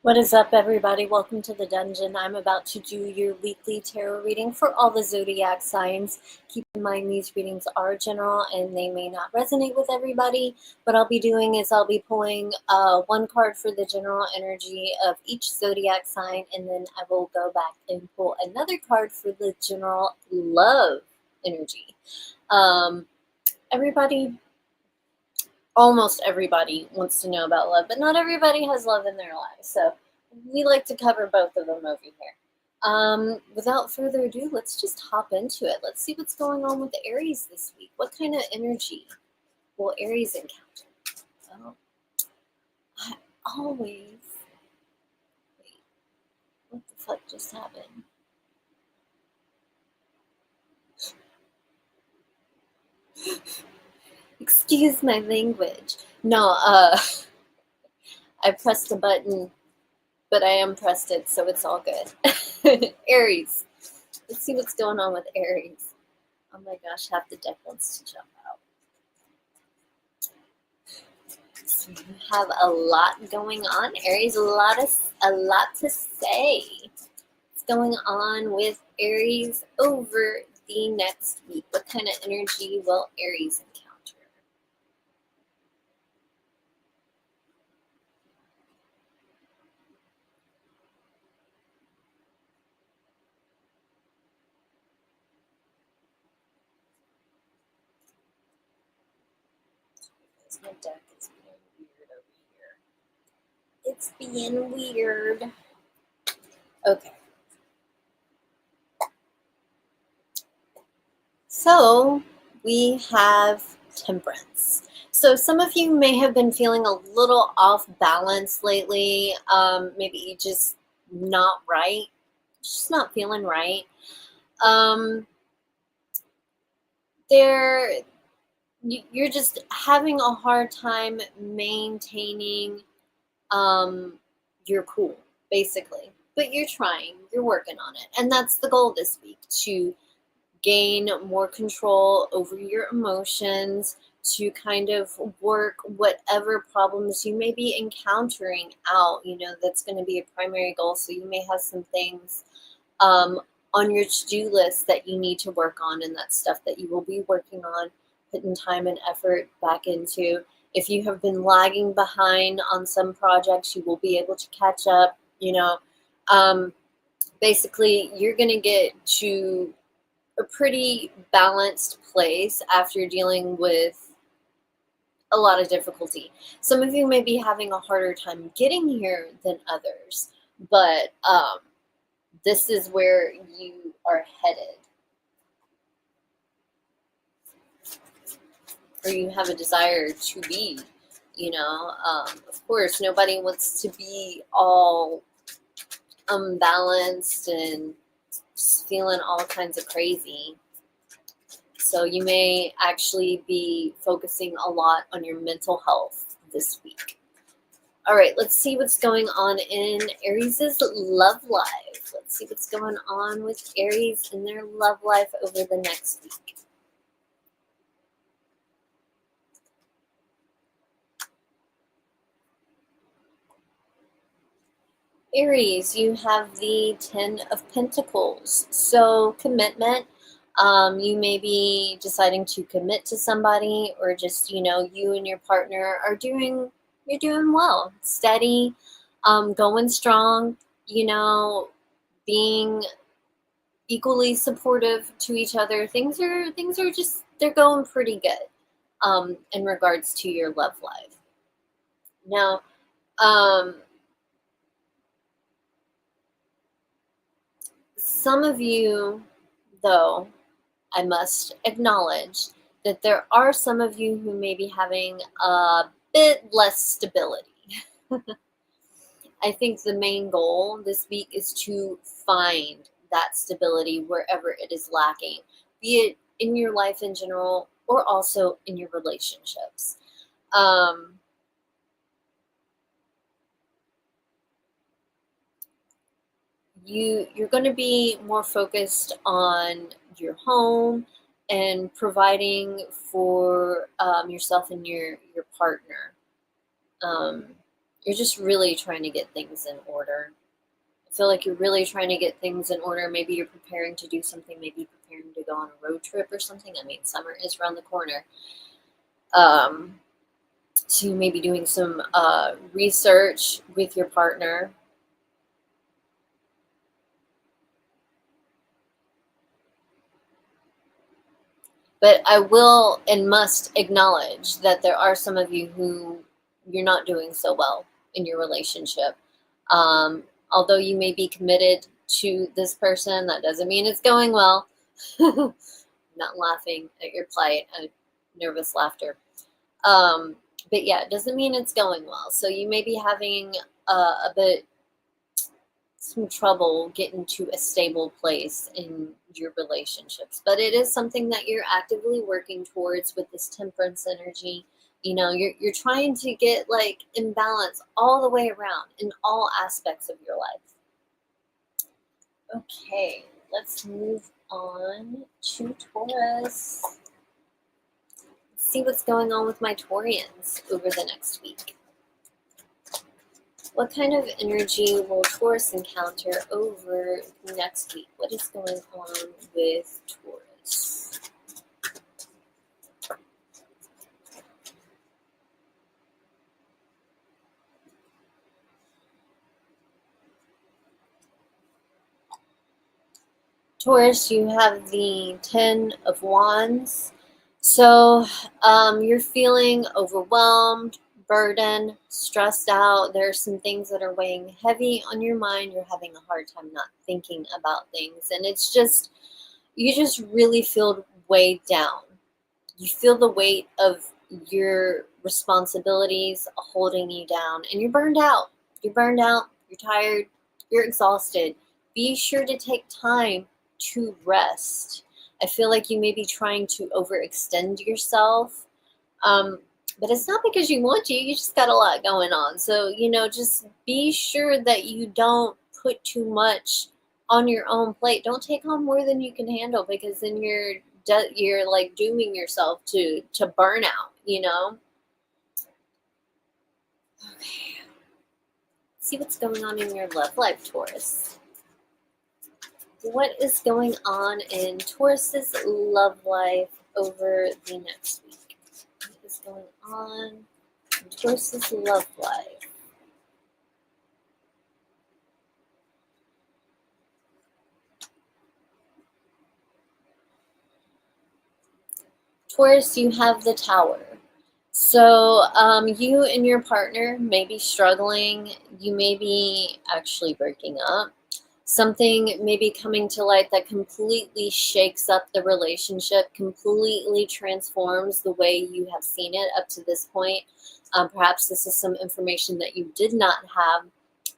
What is up, everybody? Welcome to the dungeon. I'm about to do your weekly tarot reading for all the zodiac signs. Keep in mind these readings are general and they may not resonate with everybody. What I'll be doing is I'll be pulling one card for the general energy of each zodiac sign, and then I will go back and pull another card for the general love energy. Everybody Almost everybody wants to know about love, but not everybody has love in their lives. So we like to cover both of them over here. Without further ado, let's just hop into it. Let's see what's going on with Aries this week. What kind of energy will Aries encounter? Oh, I always... Wait, what the fuck just happened? Excuse my language. No, I pressed a button, but I unpressed it, so it's all good. Aries. Let's see what's going on with Aries. Oh my gosh, half the deck wants to jump out. So you have a lot going on, Aries. A lot to say. What's going on with Aries over the next week? What kind of energy will Aries encounter? Because my deck is being weird over here. It's being weird. Okay. So we have Temperance. So some of you may have been feeling a little off balance lately. Maybe just not right. Just not feeling right. There, you're just having a hard time maintaining your cool, basically. But you're trying. You're working on it, and that's the goal this week, to gain more control over your emotions, to kind of work whatever problems you may be encountering out. That's going to be a primary goal. So you may have some things on your to-do list that you need to work on, and that's stuff that you will be working on, putting time and effort back into. If you have been lagging behind on some projects, you will be able to catch up. Basically, you're going to get to a pretty balanced place after dealing with a lot of difficulty. Some of you may be having a harder time getting here than others, but this is where you are headed, or you have a desire to be. Of course, nobody wants to be all unbalanced and just feeling all kinds of crazy. So you may actually be focusing a lot on your mental health this week. All right, let's see what's going on in Aries' love life. Let's see what's going on with Aries in their love life over the next week. Aries, you have the Ten of Pentacles. So commitment. You may be deciding to commit to somebody, or just, you and your partner are you're doing well, steady, going strong, being equally supportive to each other. Things are just, they're going pretty good, in regards to your love life. Now, some of you, though, I must acknowledge that there are some of you who may be having a bit less stability. I think the main goal this week is to find that stability wherever it is lacking, be it in your life in general or also in your relationships. You're going to be more focused on your home and providing for yourself and your partner. You're just really trying to get things in order. I feel like you're really trying to get things in order. Maybe you're preparing to do something, maybe preparing to go on a road trip or something. I mean, summer is around the corner. So you may be doing some research with your partner. But I will and must acknowledge that there are some of you who you're not doing so well in your relationship. Although you may be committed to this person, that doesn't mean it's going well. Not laughing at your plight, nervous laughter. But yeah, it doesn't mean it's going well. So you may be having a bit some trouble getting to a stable place in your relationships, but it is something that you're actively working towards with this temperance energy. You know, you're trying to get like in balance all the way around in all aspects of your life. Okay, let's move on to Taurus. Let's see what's going on with my Taurians over the next week. What kind of energy will Taurus encounter over next week? What is going on with Taurus? Taurus, you have the 10 of Wands. So you're feeling overwhelmed, burdened, stressed out. There are some things that are weighing heavy on your mind. You're having a hard time not thinking about things. And it's just, you just really feel weighed down. You feel the weight of your responsibilities holding you down, and you're burned out. You're burned out, you're tired, you're exhausted. Be sure to take time to rest. I feel like you may be trying to overextend yourself. But it's not because you want to, you just got a lot going on. So, just be sure that you don't put too much on your own plate. Don't take on more than you can handle, because then you're like dooming yourself to burnout. Okay. See what's going on in your love life, Taurus. What is going on in Taurus's love life over the next week? What is going on in Taurus's love life? Taurus, you have the Tower. So you and your partner may be struggling. You may be actually breaking up. Something may be coming to light that completely shakes up the relationship, completely transforms the way you have seen it up to this point. Perhaps this is some information that you did not have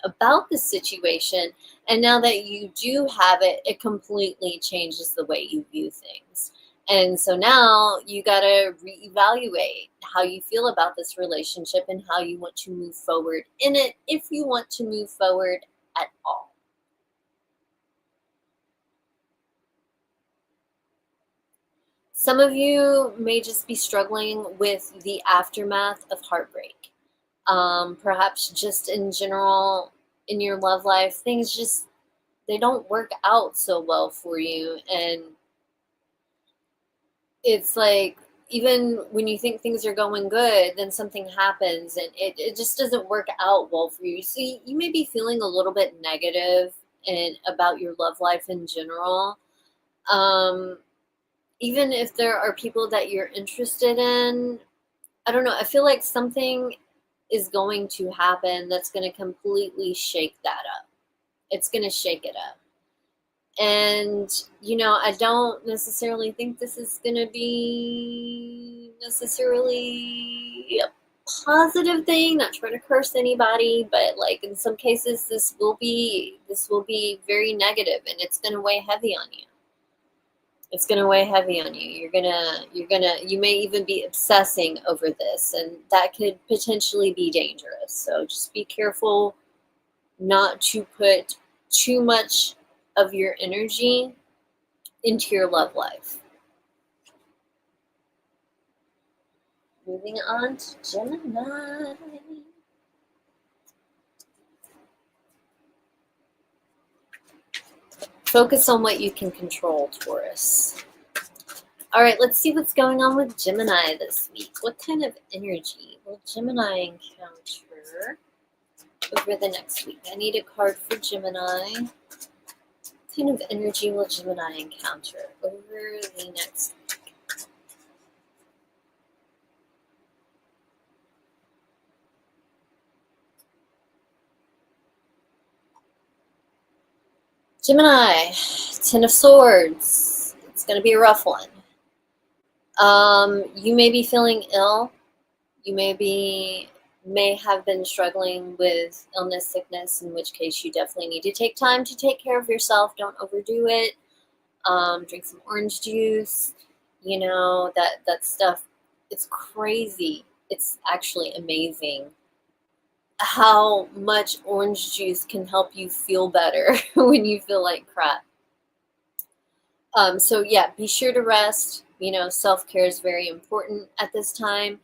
about the situation. And now that you do have it, it completely changes the way you view things. And so now you got to reevaluate how you feel about this relationship and how you want to move forward in it, if you want to move forward at all. Some of you may just be struggling with the aftermath of heartbreak. Perhaps just in general in your love life, things just, they don't work out so well for you. And it's like, even when you think things are going good, then something happens and it just doesn't work out well for you. So you may be feeling a little bit negative and about your love life in general. Even if there are people that you're interested in, I don't know, I feel like something is going to happen that's going to completely shake that up. It's going to shake it up. And, I don't necessarily think this is going to be necessarily a positive thing, not trying to curse anybody, but like in some cases this will be very negative, and it's going to weigh heavy on you. It's going to weigh heavy on you. You may even be obsessing over this, and that could potentially be dangerous. So just be careful not to put too much of your energy into your love life. Moving on to Gemini. Focus on what you can control, Taurus. All right, let's see what's going on with Gemini this week. What kind of energy will Gemini encounter over the next week? I need a card for Gemini. What kind of energy will Gemini encounter over the next week? Gemini, Ten of Swords. It's going to be a rough one. You may be feeling ill. You may have been struggling with illness, sickness, in which case you definitely need to take time to take care of yourself. Don't overdo it. Drink some orange juice. You know, that stuff, it's crazy. It's actually amazing how much orange juice can help you feel better when you feel like crap. So yeah, be sure to rest. You know, self-care is very important at this time.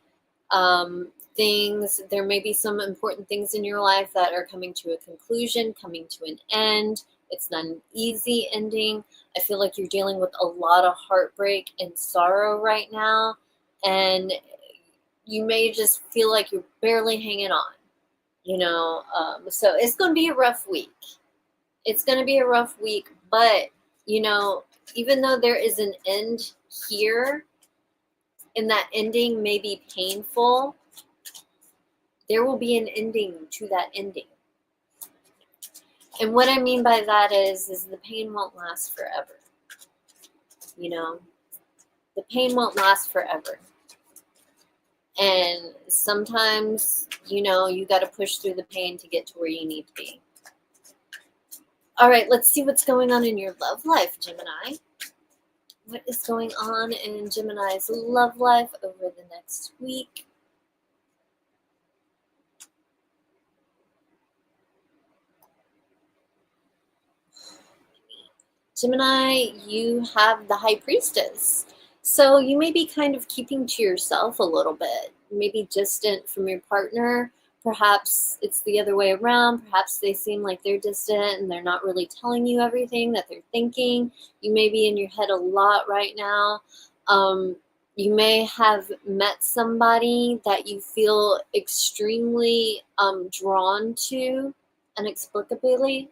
There may be some important things in your life that are coming to a conclusion, coming to an end. It's not an easy ending. I feel like you're dealing with a lot of heartbreak and sorrow right now, and you may just feel like you're barely hanging on, you know. So it's going to be a rough week. It's going to be a rough week, but, you know, even though there is an end here, and that ending may be painful, there will be an ending to that ending. And what I mean by that is the pain won't last forever. You know, the pain won't last forever. And sometimes, you know, you got to push through the pain to get to where you need to be. All right, let's see what's going on in your love life, Gemini. What is going on in Gemini's love life over the next week? Gemini, you have the High Priestess. So you may be kind of keeping to yourself a little bit, maybe distant from your partner. Perhaps it's the other way around. Perhaps they seem like they're distant and they're not really telling you everything that they're thinking. You may be in your head a lot right now. You may have met somebody that you feel extremely drawn to inexplicably.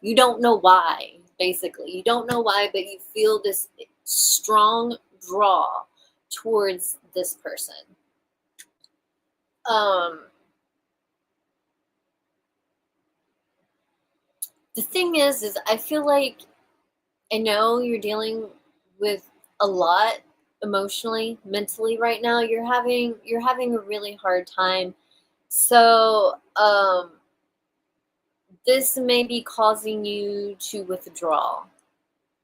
You don't know why, basically. You don't know why, but you feel this strong draw towards this person. The thing is I feel like, I know you're dealing with a lot emotionally, mentally right now. You're having a really hard time. So, this may be causing you to withdraw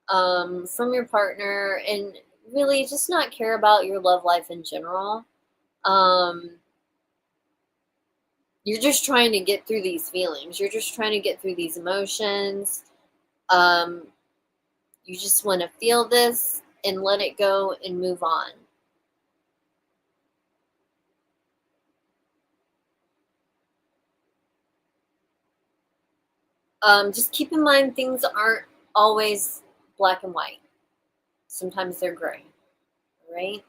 from your partner and really just not care about your love life in general. You're just trying to get through these feelings. You're just trying to get through these emotions. You just want to feel this and let it go and move on. Just keep in mind, things aren't always black and white. Sometimes they're gray, right?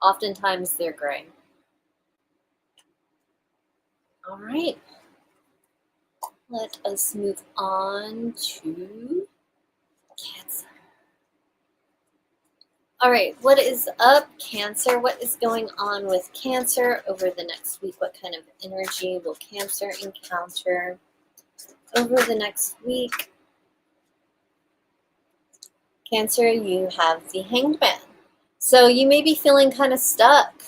Oftentimes they're gray. All right. Let us move on to Cancer. All right, what is up, Cancer? What is going on with Cancer over the next week? What kind of energy will Cancer encounter over the next week? Cancer, you have the Hanged Man. So you may be feeling kind of stuck,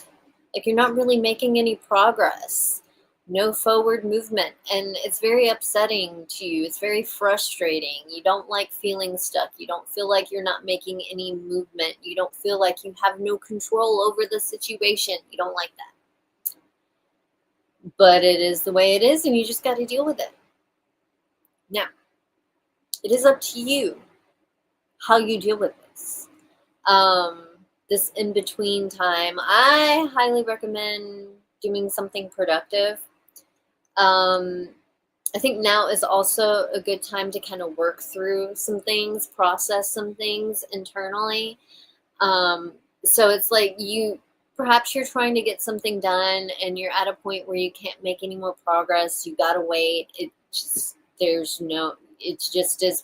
like you're not really making any progress, no forward movement, and it's very upsetting to you. It's very frustrating. You don't like feeling stuck. You don't feel like you're not making any movement. You don't feel like you have no control over the situation. You don't like that. But it is the way it is, and you just got to deal with it. Now, it is up to you how you deal with this. This in-between time, I highly recommend doing something productive. I think now is also a good time to kind of work through some things, process some things internally. Um, so it's like perhaps you're trying to get something done and you're at a point where you can't make any more progress. You gotta wait. It just is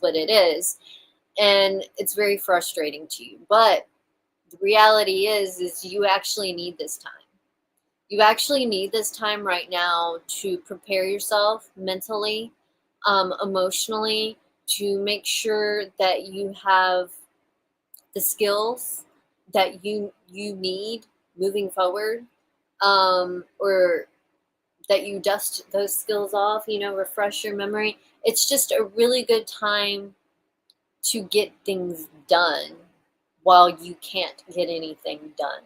what it is. And it's very frustrating to you. But the reality is you actually need this time. You actually need this time right now to prepare yourself mentally, emotionally, to make sure that you have the skills that you need moving forward, or that you dust those skills off, refresh your memory. It's just a really good time to get things done while you can't get anything done.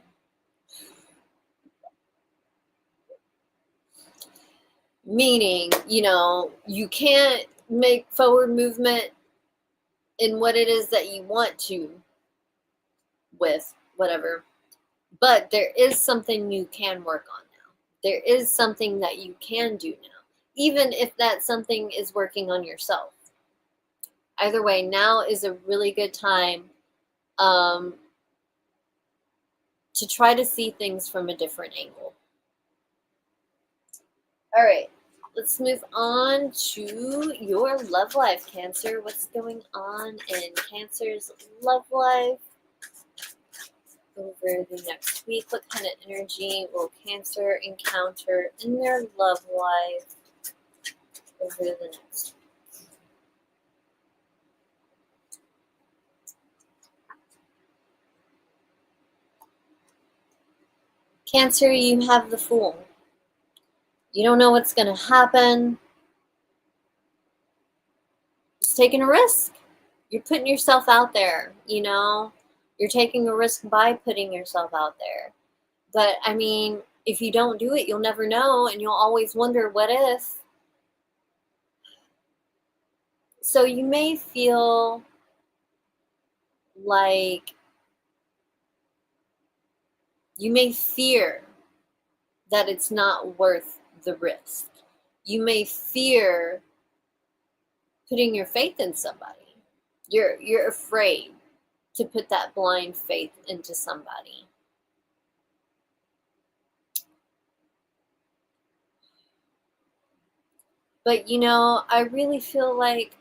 Meaning, you can't make forward movement in what it is that you want to with whatever, but there is something you can work on now. There is something that you can do now, even if that something is working on yourself. Either way, now is a really good time to try to see things from a different angle. All right, let's move on to your love life, Cancer. What's going on in Cancer's love life over the next week? What kind of energy will Cancer encounter in their love life over the next week? Cancer, you have the Fool. You don't know what's going to happen. It's taking a risk. You're putting yourself out there, You're taking a risk by putting yourself out there. But, I mean, if you don't do it, you'll never know, and you'll always wonder, what if? So you may feel like you may fear that it's not worth the risk. You may fear putting your faith in somebody. You're afraid to put that blind faith into somebody. But I really feel like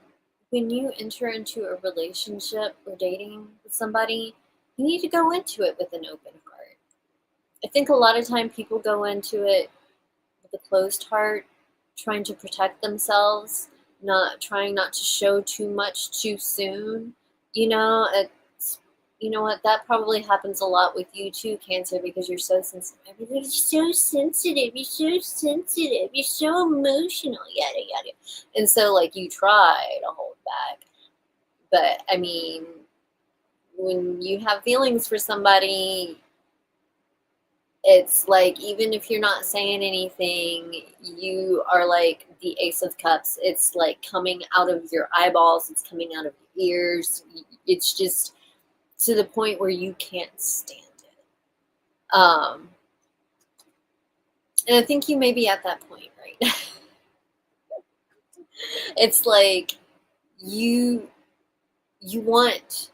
when you enter into a relationship or dating with somebody, you need to go into it with an open heart. I think a lot of time people go into it with a closed heart, trying to protect themselves, trying not to show too much too soon. You know what, that probably happens a lot with you too, Cancer, because you're so sensitive. Everybody's so sensitive. You're so sensitive. You're so emotional, yada, yada. And so, like, you try to hold back. But, I mean, when you have feelings for somebody, it's like, even if you're not saying anything, you are like the Ace of Cups. It's like coming out of your eyeballs. It's coming out of your ears. It's just to the point where you can't stand it. And I think you may be at that point right now. It's like you want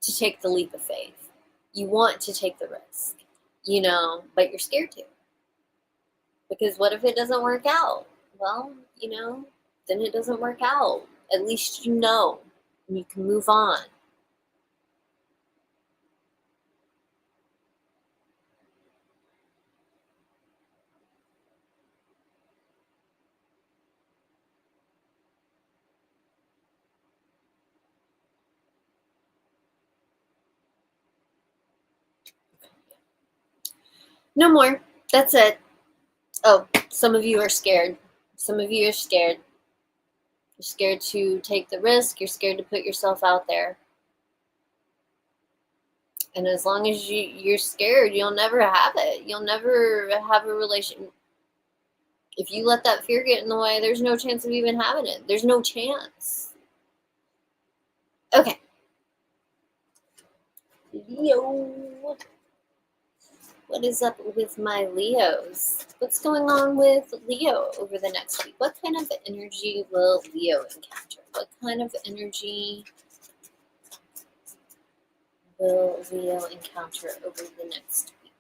to take the leap of faith. You want to take the risk, but you're scared to. Because what if it doesn't work out? Well, then it doesn't work out. At least and you can move on. No more. That's it. Oh, some of you are scared. Some of you are scared. You're scared to take the risk. You're scared to put yourself out there. And as long as you're scared, you'll never have it. You'll never have a relation. If you let that fear get in the way, there's no chance of even having it. There's no chance. Okay. Leo. What is up with my Leos? What's going on with Leo over the next week? What kind of energy will Leo encounter? What kind of energy will Leo encounter over the next week?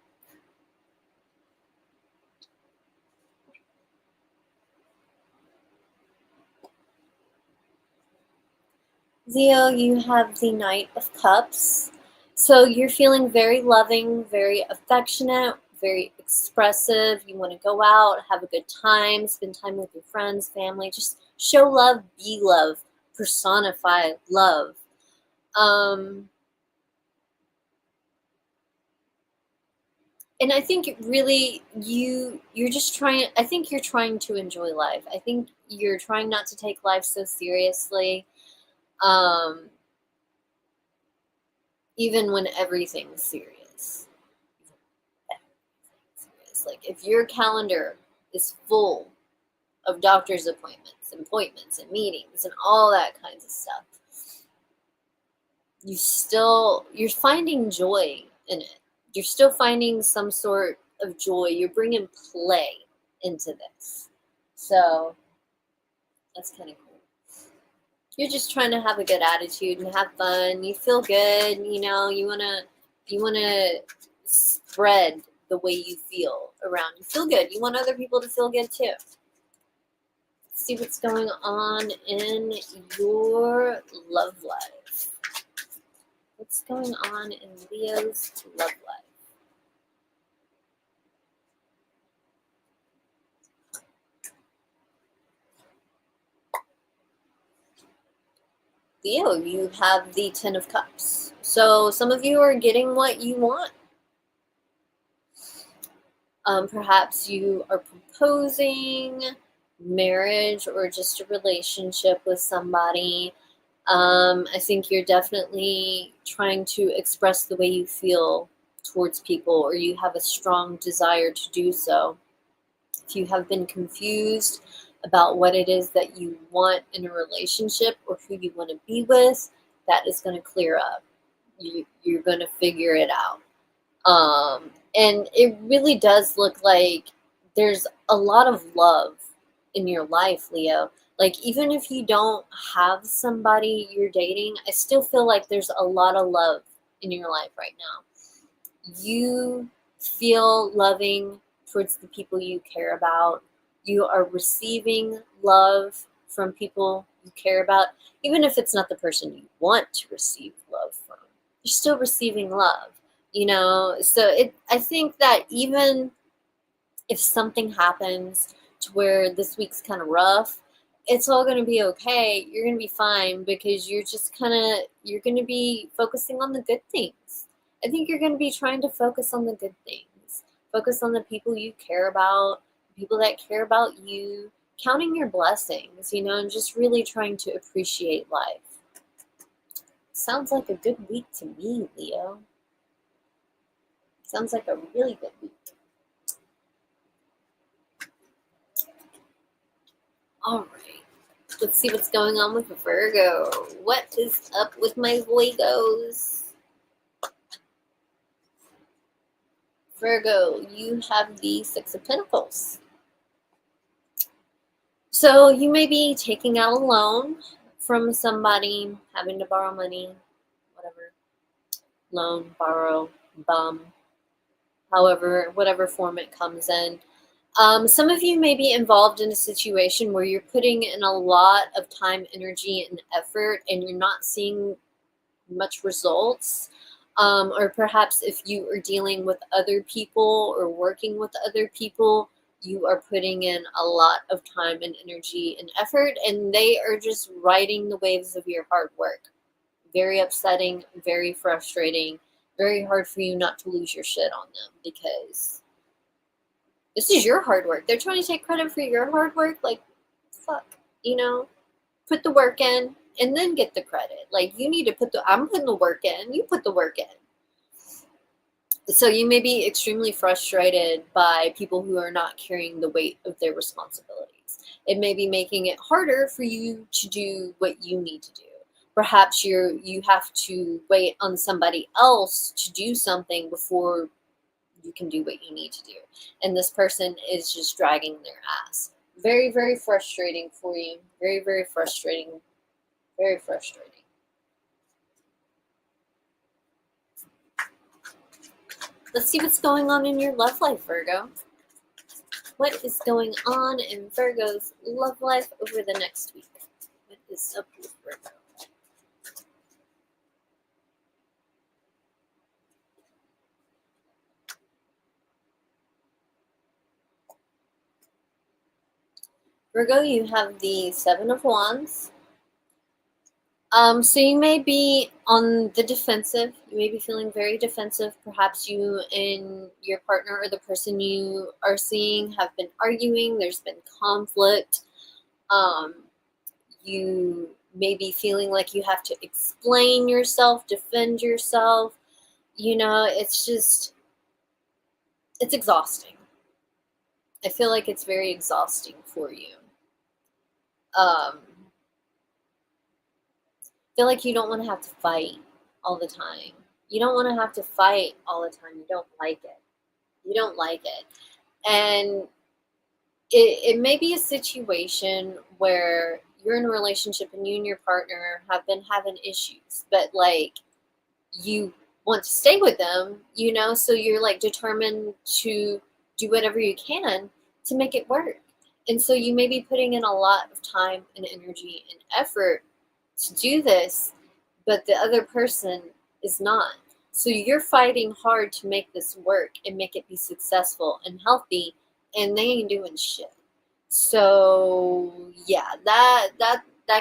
Leo, you have the Knight of Cups. So you're feeling very loving, very affectionate, very expressive. You want to go out, have a good time, spend time with your friends, family. Just show love, be love, personify love. And I think really you're just trying, I think you're trying to enjoy life. I think you're trying not to take life so seriously. Um, even when everything's serious. Like if your calendar is full of doctor's appointments and meetings and all that kinds of stuff, you're finding joy in it. You're still finding some sort of joy. You're bringing play into this. So that's kind of cool. You're just trying to have a good attitude and have fun. You feel good, you wanna spread the way you feel around. You feel good. You want other people to feel good too. Let's see what's going on in your love life. What's going on in Leo's love life? Leo, you have the Ten of Cups. So some of you are getting what you want. Perhaps you are proposing marriage or just a relationship with somebody. I think you're definitely trying to express the way you feel towards people, or you have a strong desire to do so. If you have been confused about what it is that you want in a relationship or who you want to be with, that is going to clear up. You're going to figure it out. And it really does look like there's a lot of love in your life, Leo. Like, even if you don't have somebody you're dating, I still feel like there's a lot of love in your life right now. You feel loving towards the people you care about. You are receiving love from people you care about, even if it's not the person you want to receive love from. You're still receiving love, So I think that even if something happens to where this week's kind of rough, it's all going to be okay. You're going to be fine because you're going to be focusing on the good things. I think you're going to be trying to focus on the good things. Focus on the people you care about, people that care about you, counting your blessings, and just really trying to appreciate life. Sounds like a good week to me, Leo. Sounds like a really good week. All right. Let's see what's going on with Virgo. What is up with my Virgos? Virgo, you have the Six of Pentacles. So you may be taking out a loan from somebody, having to borrow money, whatever. Loan, borrow, bum, however, whatever form it comes in. Some of you may be involved in a situation where you're putting in a lot of time, energy, and effort, and you're not seeing much results. Or perhaps if you are dealing with other people or working with other people, you are putting in a lot of time and energy and effort, and they are just riding the waves of your hard work. Very upsetting, very frustrating, very hard for you not to lose your shit on them because this is your hard work. They're trying to take credit for your hard work. Like, fuck, put the work in and then get the credit. Like, you need to I'm putting the work in, you put the work in. So you may be extremely frustrated by people who are not carrying the weight of their responsibilities. It may be making it harder for you to do what you need to do. Perhaps you have to wait on somebody else to do something before you can do what you need to do. And this person is just dragging their ass. Very, very frustrating for you. Very, very frustrating. Very frustrating. Let's see what's going on in your love life, Virgo. What is going on in Virgo's love life over the next week? What is up with Virgo? Virgo, you have the Seven of Wands. So you may be on the defensive. You may be feeling very defensive. Perhaps you and your partner or the person you are seeing have been arguing. There's been conflict. You may be feeling like you have to explain yourself, defend yourself. It's exhausting. I feel like it's very exhausting for you. Feel like you don't want to have to fight all the time. You don't want to have to fight all the time. You don't like it. You don't like it. And it may be a situation where you're in a relationship and you and your partner have been having issues, but like you want to stay with them, so you're like determined to do whatever you can to make it work. And so you may be putting in a lot of time and energy and effort to do this, but the other person is not. So you're fighting hard to make this work and make it be successful and healthy, and they ain't doing shit. So yeah, that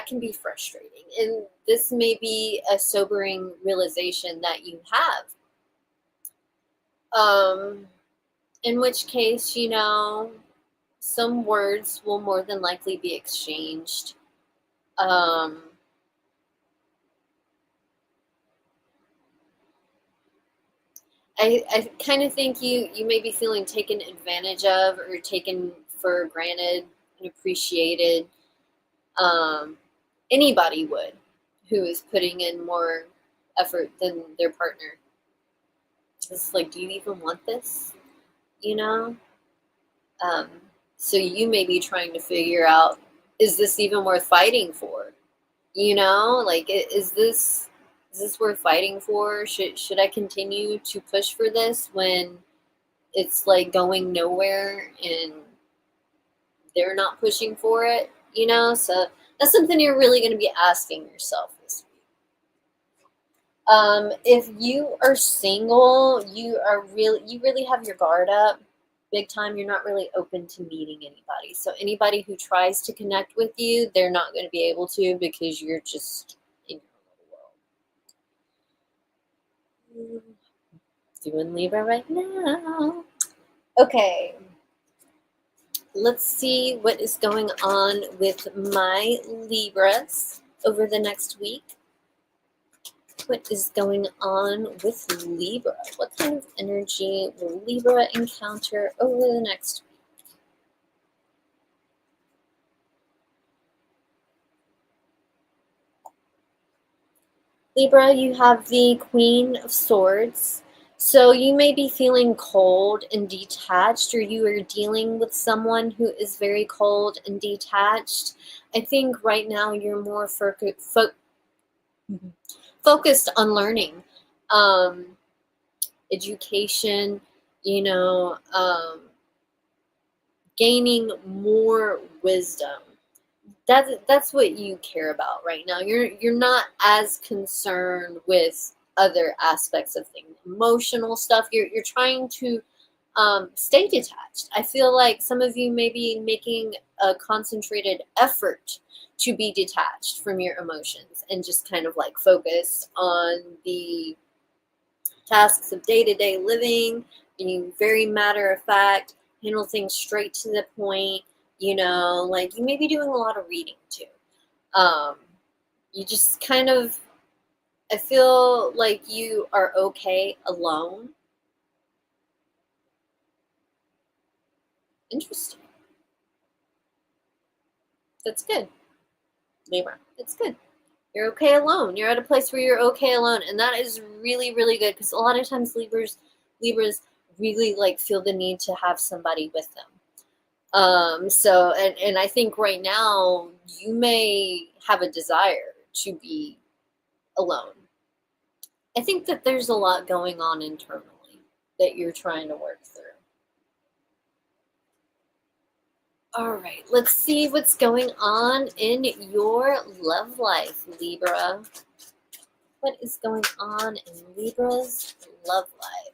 can be frustrating. And this may be a sobering realization that you have. In which case, some words will more than likely be exchanged. I kind of think you may be feeling taken advantage of or taken for granted and appreciated. Anybody would who is putting in more effort than their partner. It's like, do you even want this? So you may be trying to figure out, is this even worth fighting for? Like, is this worth fighting for? Should I continue to push for this when it's like going nowhere and they're not pushing for it? So that's something you're really going to be asking yourself this week. If you are single, you really have your guard up big time. You're not really open to meeting anybody. So anybody who tries to connect with you, they're not going to be able to because you're just in your little world. Doing Libra right now. Okay. Let's see what is going on with my Libras over the next week. What is going on with Libra? What kind of energy will Libra encounter over the next week? Libra, you have the Queen of Swords. So you may be feeling cold and detached, or you are dealing with someone who is very cold and detached. I think right now you're more focused on learning, education, gaining more wisdom. That's what you care about right now. You're not as concerned with other aspects of things, emotional stuff. You're trying to stay detached. I feel like some of you may be making a concentrated effort to be detached from your emotions and just kind of like focus on the tasks of day-to-day living, being very matter of fact, handle things straight to the point. Like you may be doing a lot of reading too. You just kind of, I feel like you are okay alone. Interesting. That's good, Libra. It's good. You're okay alone. You're at a place where you're okay alone, and that is really, really good because a lot of times Libras really like feel the need to have somebody with them. And I think right now you may have a desire to be alone. I think that there's a lot going on internally that you're trying to work through. All right, let's see what's going on in your love life, Libra. What is going on in Libra's love life?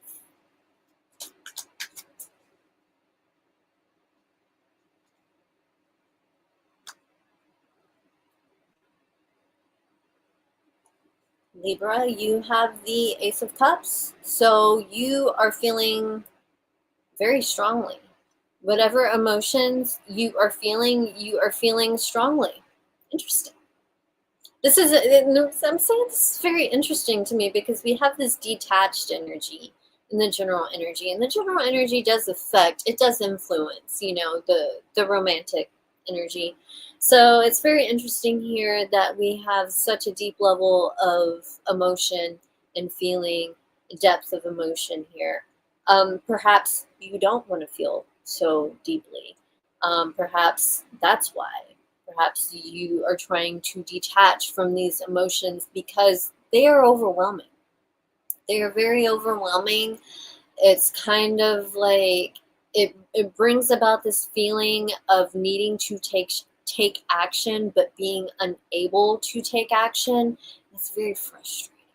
Libra, you have the Ace of Cups, so you are feeling very strongly. Whatever emotions you are feeling strongly. Interesting. This is, I'm saying this is very interesting to me because we have this detached energy in the general energy, and the general energy does affect, it does influence, the romantic energy. So it's very interesting here that we have such a deep level of emotion and feeling, depth of emotion here. Perhaps you don't want to feel so deeply. Perhaps that's why. Perhaps you are trying to detach from these emotions because they are overwhelming. They are very overwhelming. It's kind of like it brings about this feeling of needing to take action but being unable to take action. It's very frustrating.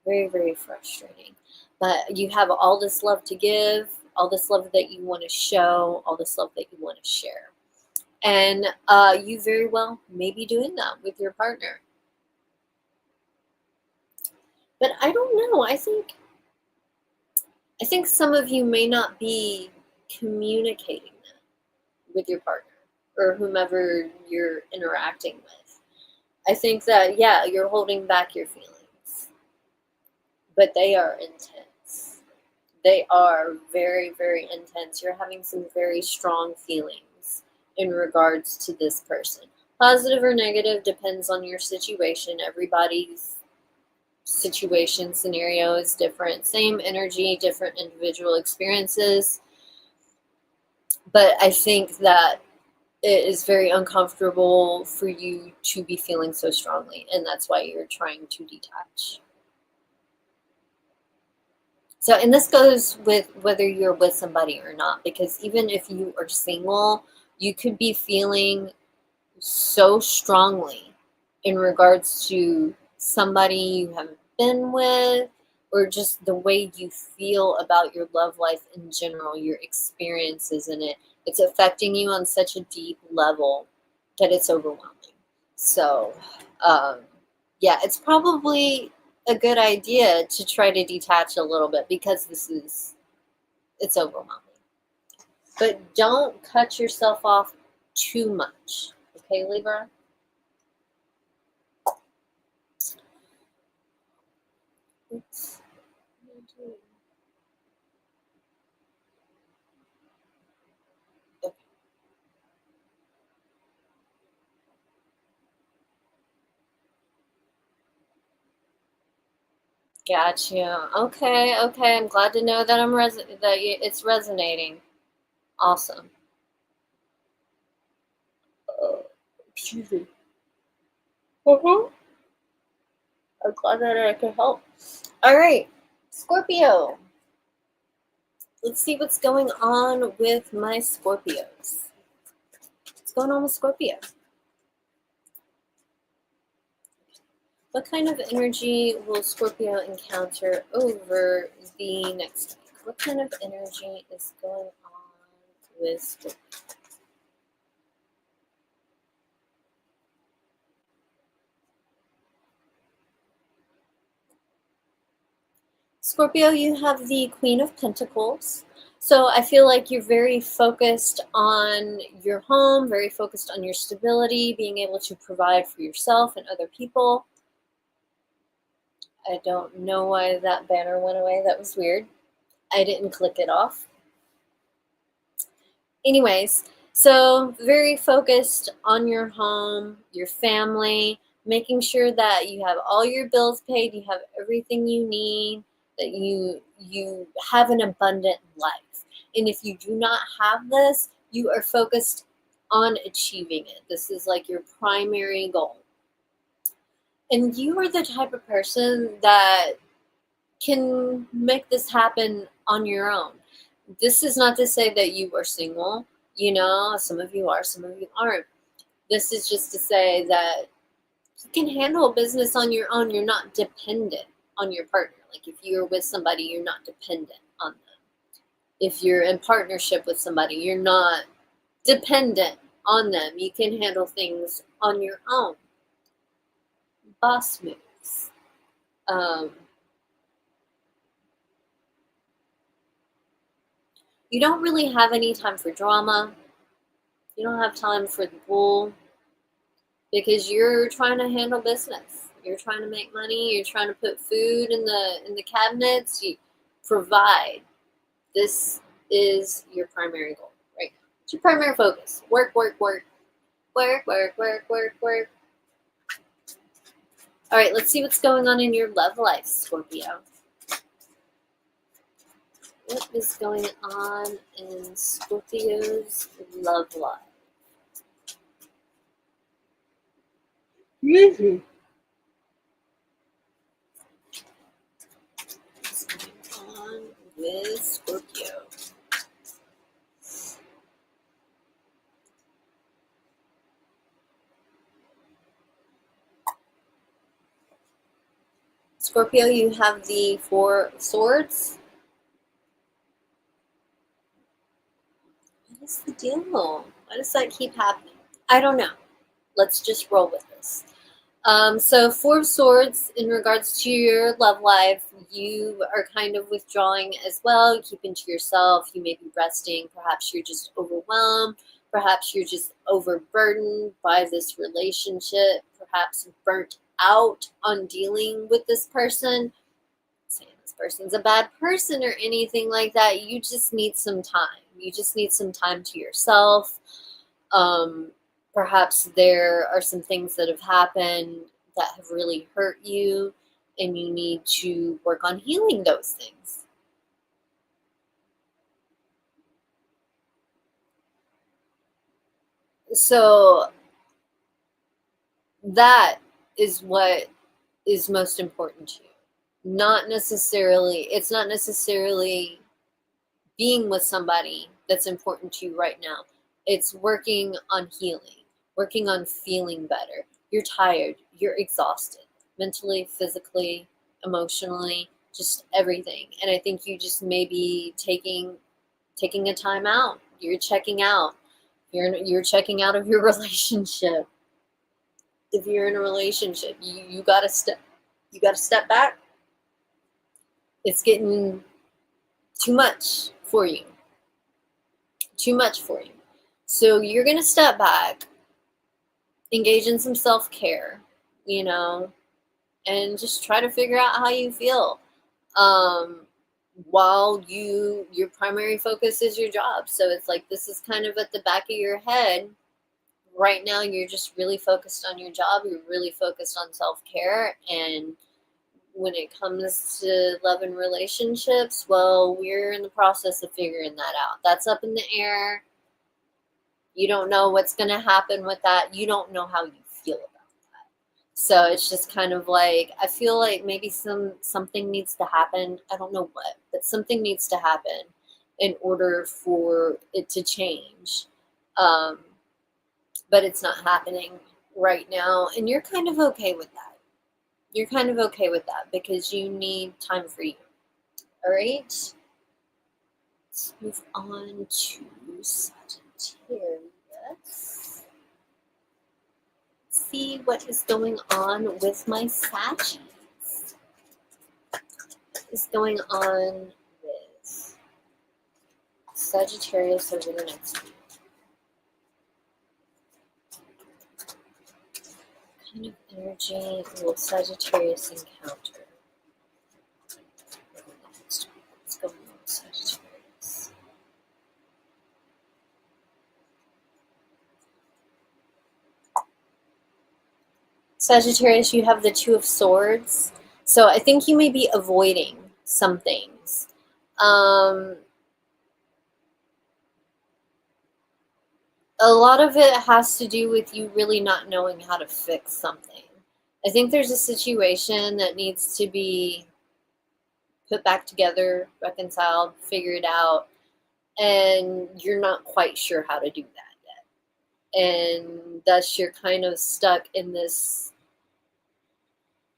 Very, very frustrating. But you have all this love to give, all this love that you want to show, all this love that you want to share. And you very well may be doing that with your partner. But I don't know. I think some of you may not be communicating that with your partner or whomever you're interacting with. I think that, yeah, you're holding back your feelings, but they are intense. They are very, very intense. You're having some very strong feelings in regards to this person. Positive or negative depends on your situation. Everybody's situation, scenario is different. Same energy, different individual experiences. But I think that it is very uncomfortable for you to be feeling so strongly, and that's why you're trying to detach. So, and this goes with whether you're with somebody or not, because even if you are single, you could be feeling so strongly in regards to somebody you haven't been with, or just the way you feel about your love life in general, your experiences in it. It's affecting you on such a deep level that it's overwhelming. So, um, yeah, it's probably a good idea to try to detach a little bit because it's overwhelming. But don't cut yourself off too much. Okay, Libra? Oops. Okay, gotcha. Okay, okay. I'm glad to know that it's resonating. Awesome. Excuse me. Mhm. I'm glad that I could help. All right, Scorpio. Let's see what's going on with my Scorpios. What's going on with Scorpio? What kind of energy will Scorpio encounter over the next week? What kind of energy is going on with Scorpio? Scorpio, you have the Queen of Pentacles. So I feel like you're very focused on your home, very focused on your stability, being able to provide for yourself and other people. I don't know why that banner went away. That was weird. I didn't click it off. Anyways, so very focused on your home, your family, making sure that you have all your bills paid, you have everything you need, that you have an abundant life. And if you do not have this, you are focused on achieving it. This is like your primary goal. And you are the type of person that can make this happen on your own. This is not to say that you are single. You know, some of you are, some of you aren't. This is just to say that you can handle business on your own. You're not dependent on your partner. Like if you're with somebody, you're not dependent on them. If you're in partnership with somebody, you're not dependent on them. You can handle things on your own. Boss moves. You don't really have any time for drama. You don't have time for the bull because you're trying to handle business. You're trying to make money. You're trying to put food in the cabinets. You provide. This is your primary goal right now. It's your primary focus. Work, work, work. Work, work, work, work, work. All right, let's see what's going on in your love life, Scorpio. What is going on in Scorpio's love life? Mm-hmm. What's going on with Scorpio? Scorpio, you have the Four of Swords. What is the deal? Why does that keep happening? I don't know. Let's just roll with this. So Four of Swords, in regards to your love life, you are kind of withdrawing as well, keeping to yourself. You may be resting. Perhaps you're just overwhelmed. Perhaps you're just overburdened by this relationship. Perhaps burnt out on dealing with this person. Saying this person's a bad person or anything like that. You just need some time. You just need some time to yourself. Perhaps there are some things that have happened that have really hurt you, and you need to work on healing those things. So that is what is most important to you. It's not necessarily being with somebody that's important to you right now. It's working on healing, working on feeling better. You're tired, you're exhausted, mentally, physically, emotionally, just everything. And I think you just may be taking a time out. You're checking out. You're checking out of your relationship. If you're in a relationship, you gotta step back. It's getting too much for you. Too much for you. So you're gonna step back, engage in some self-care, and just try to figure out how you feel. While your primary focus is your job. So it's like this is kind of at the back of your head. Right now you're just really focused on your job, you're really focused on self-care, and when it comes to love and relationships, well, we're in the process of figuring that out. That's up in the air. You don't know what's going to happen with that. You don't know how you feel about that. So it's just kind of like, I feel like maybe something needs to happen. I don't know what, but something needs to happen in order for it to change. But it's not happening right now. And you're kind of okay with that. You're kind of okay with that because you need time for you. All right? Let's move on to Sagittarius. Let's see what is going on with my Saggies. What is going on with Sagittarius over the next week? What kind of energy will Sagittarius encounter over the next week? What's going on with Sagittarius? Sagittarius, you have the Two of Swords. So I think you may be avoiding some things. A lot of it has to do with you really not knowing how to fix something. I think there's a situation that needs to be put back together, reconciled, figured out, and you're not quite sure how to do that yet. And thus you're kind of stuck in this,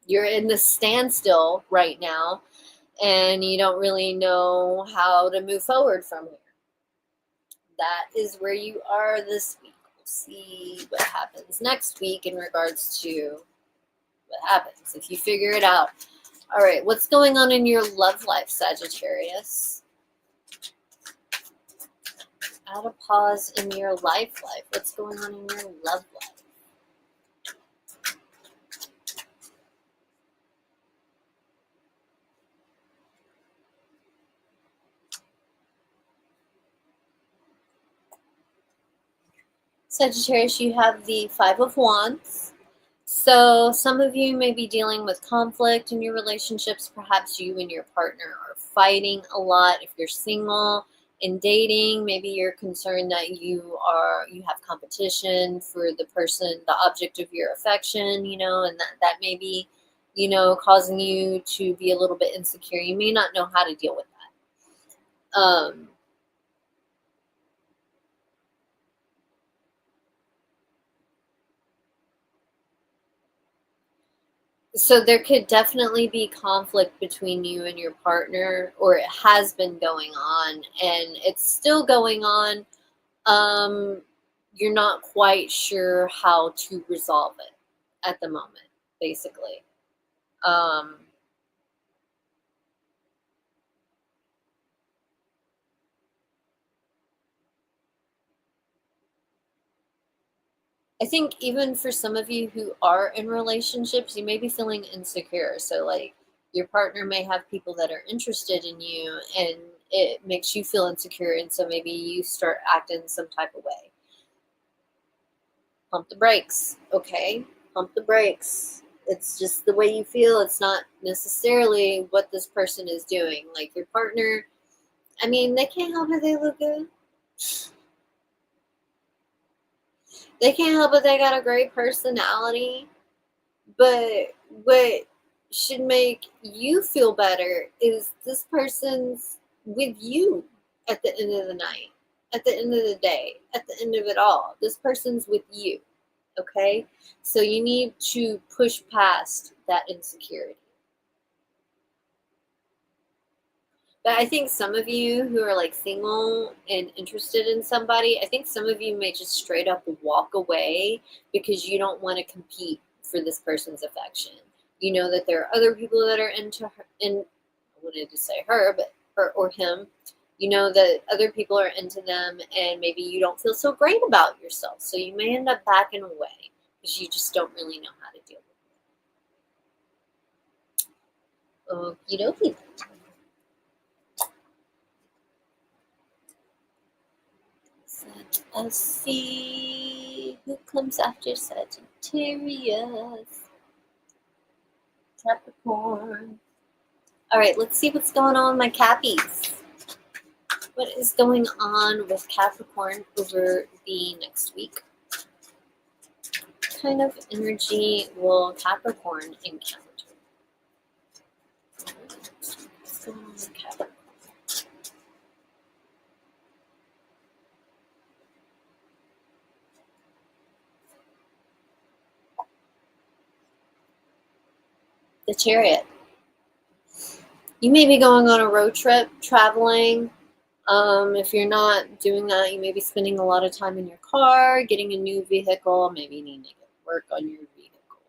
you're in this standstill right now, and you don't really know how to move forward from here. That is where you are this week. We'll see what happens next week in regards to what happens if you figure it out. All right, what's going on in your love life, Sagittarius? Add a pause in your life. What's going on in your love life? Sagittarius, you have the Five of Wands. So some of you may be dealing with conflict in your relationships. Perhaps you and your partner are fighting a lot. If you're single and dating, maybe you're concerned that you have competition for the person, the object of your affection, and that may be, causing you to be a little bit insecure. You may not know how to deal with that. So there could definitely be conflict between you and your partner, or it has been going on, and it's still going on. You're not quite sure how to resolve it at the moment, basically. Um, I think even for some of you who are in relationships, you may be feeling insecure. So, like, your partner may have people that are interested in you, and it makes you feel insecure. And so maybe you start acting some type of way. Pump the brakes, okay? Pump the brakes. It's just the way you feel. It's not necessarily what this person is doing. Like, your partner, I mean, they can't help it they look good. They can't help it they got a great personality. But what should make you feel better is this person's with you at the end of the night, at the end of the day, at the end of it all. This person's with you, okay? So you need to push past that insecurity. But I think some of you who are like single and interested in somebody, I think some of you may just straight up walk away because you don't want to compete for this person's affection. You know that there are other people that are into her, I wanted to say her, but her or him. You know that other people are into them, and maybe you don't feel so great about yourself. So you may end up backing away because you just don't really know how to deal with it. Okie dokie. Let's see who comes after Sagittarius. Capricorn. All right, let's see what's going on with my Cappies. What is going on with Capricorn over the next week? What kind of energy will Capricorn encounter? What's going on with Capricorn? The Chariot. You may be going on a road trip, traveling. If you're not doing that, you may be spending a lot of time in your car, getting a new vehicle. Maybe you need to work on your vehicle.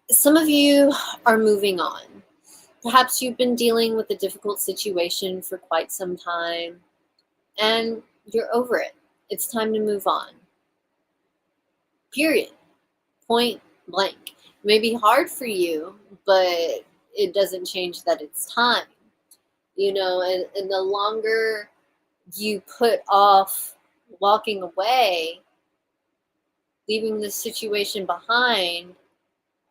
Some of you are moving on. Perhaps you've been dealing with a difficult situation for quite some time, and you're over it. It's time to move on. Period. Point blank. It may be hard for you, but it doesn't change that it's time. And the longer you put off walking away, leaving the situation behind,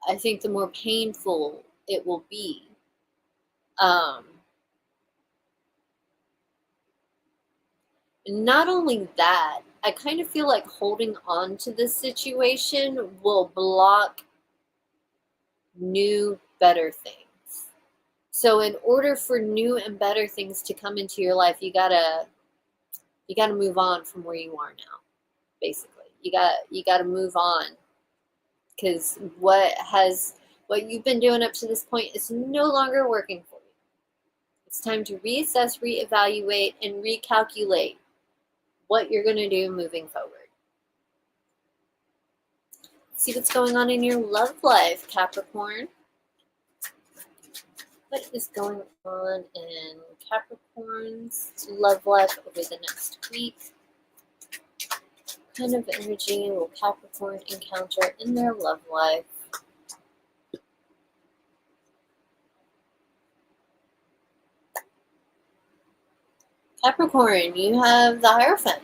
I think the more painful it will be. Um, Not only that, I kind of feel like holding on to this situation will block new, better things. So in order for new and better things to come into your life, you gotta move on from where you are now. Basically, you gotta move on, because what you've been doing up to this point is no longer working for you. It's time to reassess, reevaluate, and recalculate what you're going to do moving forward. See what's going on in your love life, Capricorn. What is going on in Capricorn's love life over the next week? What kind of energy will Capricorn encounter in their love life? Capricorn, you have the Hierophant.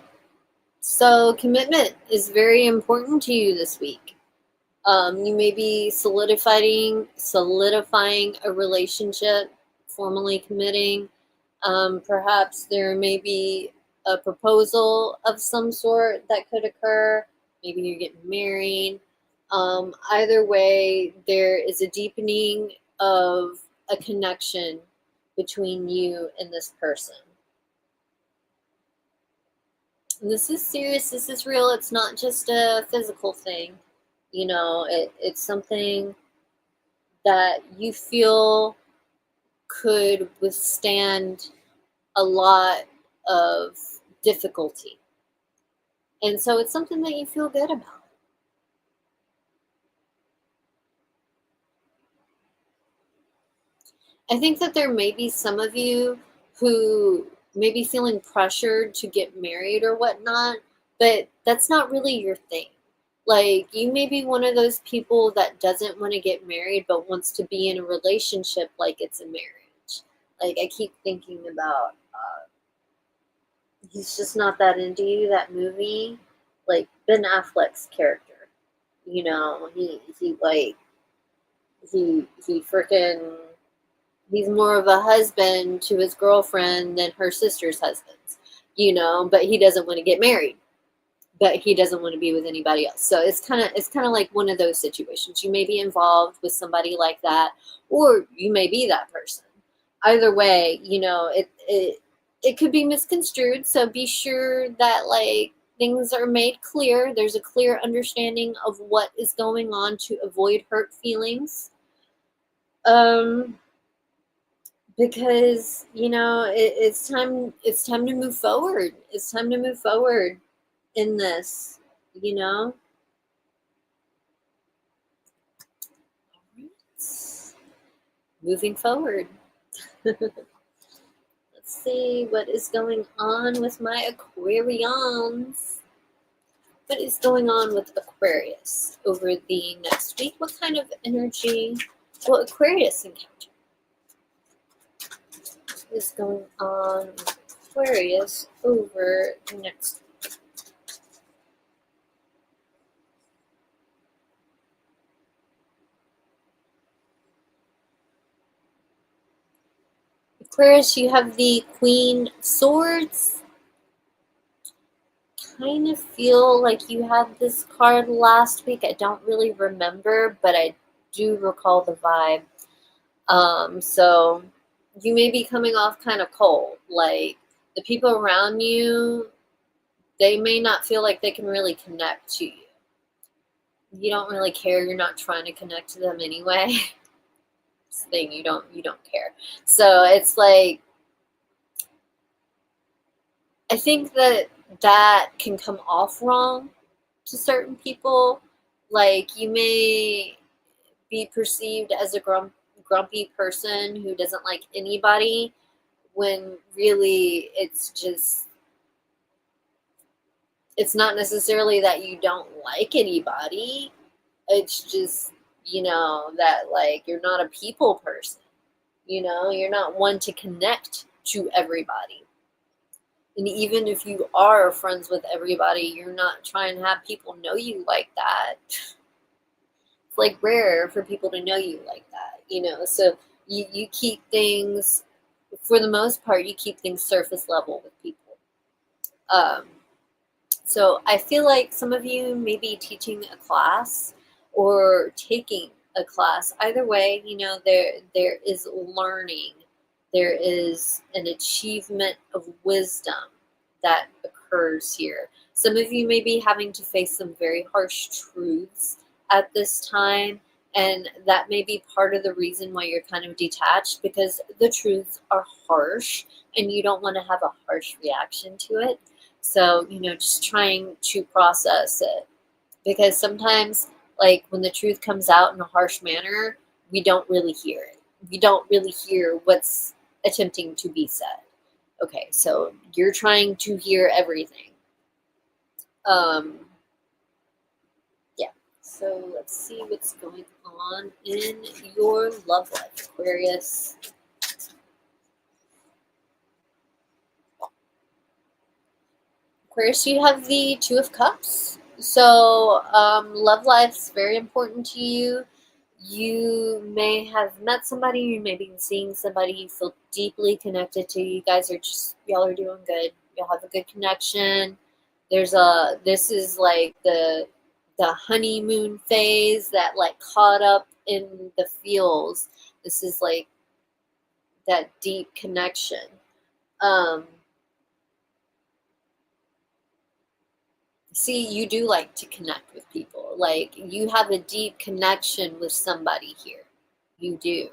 So commitment is very important to you this week. You may be solidifying a relationship, formally committing. Perhaps there may be a proposal of some sort that could occur. Maybe you're getting married. Either way, there is a deepening of a connection between you and this person. And this is serious. This is real. It's not just a physical thing. It's something that you feel could withstand a lot of difficulty. And so it's something that you feel good about. I think that there may be some of you who may be feeling pressured to get married or whatnot, but that's not really your thing. Like, you may be one of those people that doesn't want to get married but wants to be in a relationship like it's a marriage. Like, I keep thinking about, he's just not that into you, that movie. Like, Ben Affleck's character. He freaking, he's more of a husband to his girlfriend than her sister's husbands, but he doesn't want to get married, but he doesn't want to be with anybody else. So it's kind of like one of those situations. You may be involved with somebody like that, or you may be that person. Either way, it could be misconstrued. So be sure that, like, things are made clear. There's a clear understanding of what is going on to avoid hurt feelings. Because it's time to move forward. It's time to move forward in this. Moving forward. Let's see what is going on with my Aquarians. What is going on with Aquarius over the next week? What kind of energy will Aquarius encounter? What is going on with Aquarius over the next week? Aquarius, you have the Queen of Swords. Kind of feel like you had this card last week. I don't really remember, but I do recall the vibe. So you may be coming off kind of cold. Like, the people around you, they may not feel like they can really connect to you. You don't really care. You're not trying to connect to them anyway. This thing, you don't care. So it's like, I think that can come off wrong to certain people. Like, you may be perceived as a grumpy person who doesn't like anybody, when really it's not necessarily that you don't like anybody. It's just, that, like, you're not a people person. You're not one to connect to everybody. And even if you are friends with everybody, you're not trying to have people know you like that. It's like rare for people to know you like that. So you keep things, for the most part, you keep things surface level with people. Um, so I feel like some of you may be teaching a class or taking a class. Either way, there is learning. There is an achievement of wisdom that occurs here. Some of you may be having to face some very harsh truths at this time, and that may be part of the reason why you're kind of detached, because the truths are harsh and you don't want to have a harsh reaction to it. So, just trying to process it, because sometimes, like, when the truth comes out in a harsh manner, we don't really hear it. We don't really hear what's attempting to be said. Okay, so you're trying to hear everything. Yeah. So let's see what's going on in your love life, Aquarius. Aquarius, you have the Two of Cups. So love life's very important to you. You may have met somebody, you may be seeing somebody you feel deeply connected to. Y'all are doing good. Y'all have a good connection. This is like the honeymoon phase that like caught up in the feels. This is like that deep connection. See, you do like to connect with people. Like, you have a deep connection with somebody here. You do.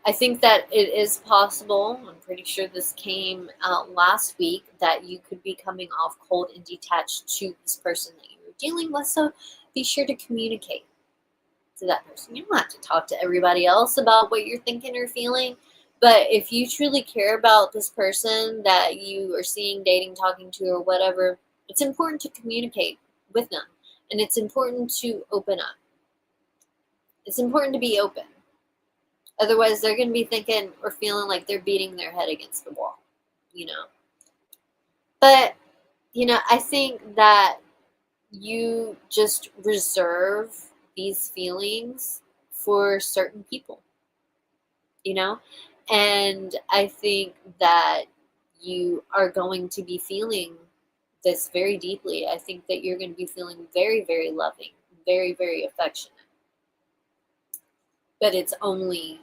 I think that it is possible, I'm pretty sure this came out last week, that you could be coming off cold and detached to this person that you were dealing with. So be sure to communicate to that person. You don't have to talk to everybody else about what you're thinking or feeling. But if you truly care about this person that you are seeing, dating, talking to, or whatever, it's important to communicate with them. And it's important to open up. It's important to be open. Otherwise, they're going to be thinking or feeling like they're beating their head against the wall, you know. But, I think that you just reserve these feelings for certain people, And I think that you are going to be feeling this very deeply. I think that you're going to be feeling very, very loving, very, very affectionate. But it's only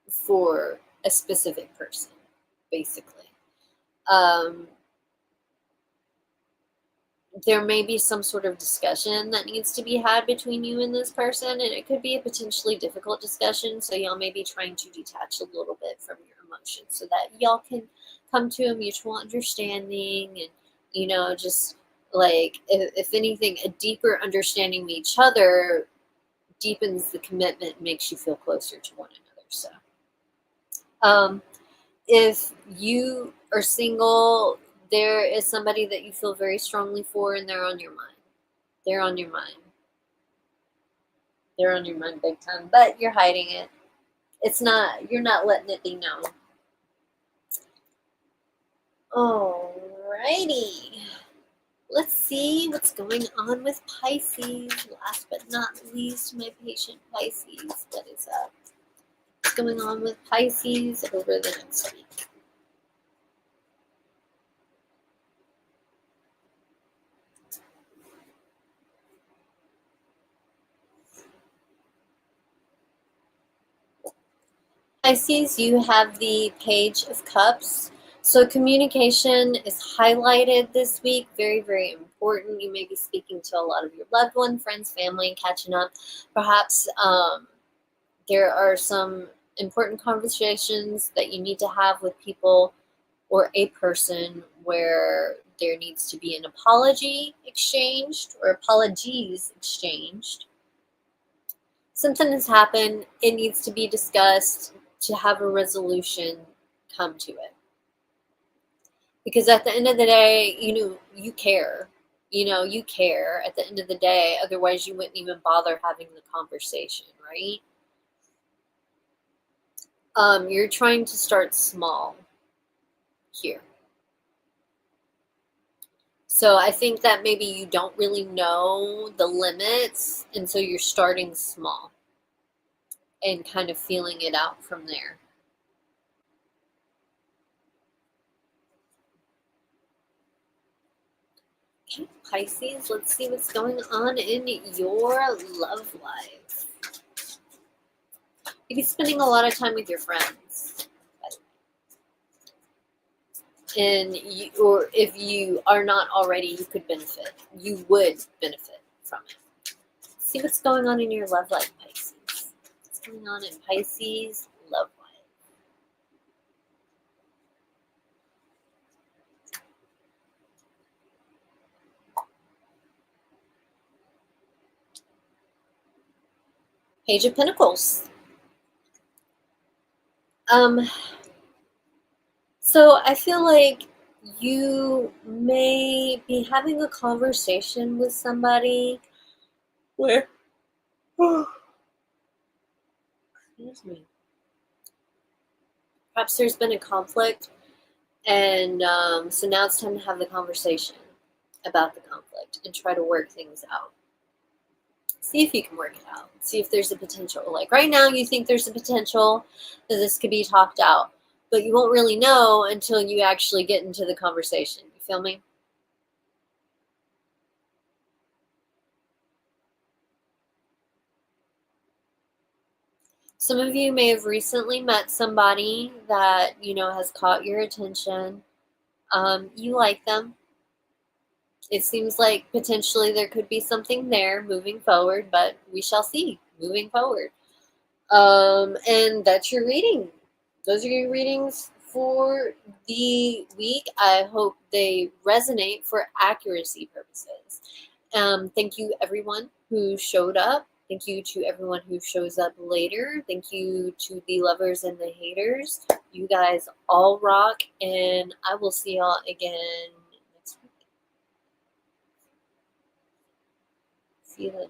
for a specific person, basically. There may be some sort of discussion that needs to be had between you and this person, and it could be a potentially difficult discussion, so y'all may be trying to detach a little bit from your emotions so that y'all can come to a mutual understanding, and just like, if anything, a deeper understanding of each other deepens the commitment, makes you feel closer to one another. So if you are single, there is somebody that you feel very strongly for, and they're on your mind. They're on your mind. They're on your mind big time, but you're hiding it. You're not letting it be known. Alrighty. Let's see what's going on with Pisces. Last but not least, my patient Pisces. What is up? What's going on with Pisces over the next week? Pisces, you have the Page of Cups. So communication is highlighted this week. Very, very important. You may be speaking to a lot of your loved ones, friends, family, and catching up. Perhaps there are some important conversations that you need to have with people or a person where there needs to be an apology exchanged or apologies exchanged. Something has happened. It needs to be discussed to have a resolution come to it. Because at the end of the day, you care. You care at the end of the day. Otherwise, you wouldn't even bother having the conversation, right? You're trying to start small here. So I think that maybe you don't really know the limits, and so you're starting small and kind of feeling it out from there. Okay, Pisces, let's see what's going on in your love life. You'd be spending a lot of time with your friends. And you, or if you are not already, you could benefit. You would benefit from it. See what's going on in your love life, Pisces. What's going on in Pisces love life? Page of Pentacles. So I feel like you may be having a conversation with somebody where, excuse me, perhaps there's been a conflict, and so now it's time to have the conversation about the conflict and try to work things out. See if you can work it out. See if there's a potential. Like right now, you think there's a potential that this could be talked out, but you won't really know until you actually get into the conversation. You feel me? Some of you may have recently met somebody that, has caught your attention. You like them. It seems like potentially there could be something there moving forward, but we shall see moving forward. And that's your reading. Those are your readings for the week. I hope they resonate for accuracy purposes. Thank you, everyone who showed up. Thank you to everyone who shows up later. Thank you to the lovers and the haters. You guys all rock, and I will see y'all again next week. See you then.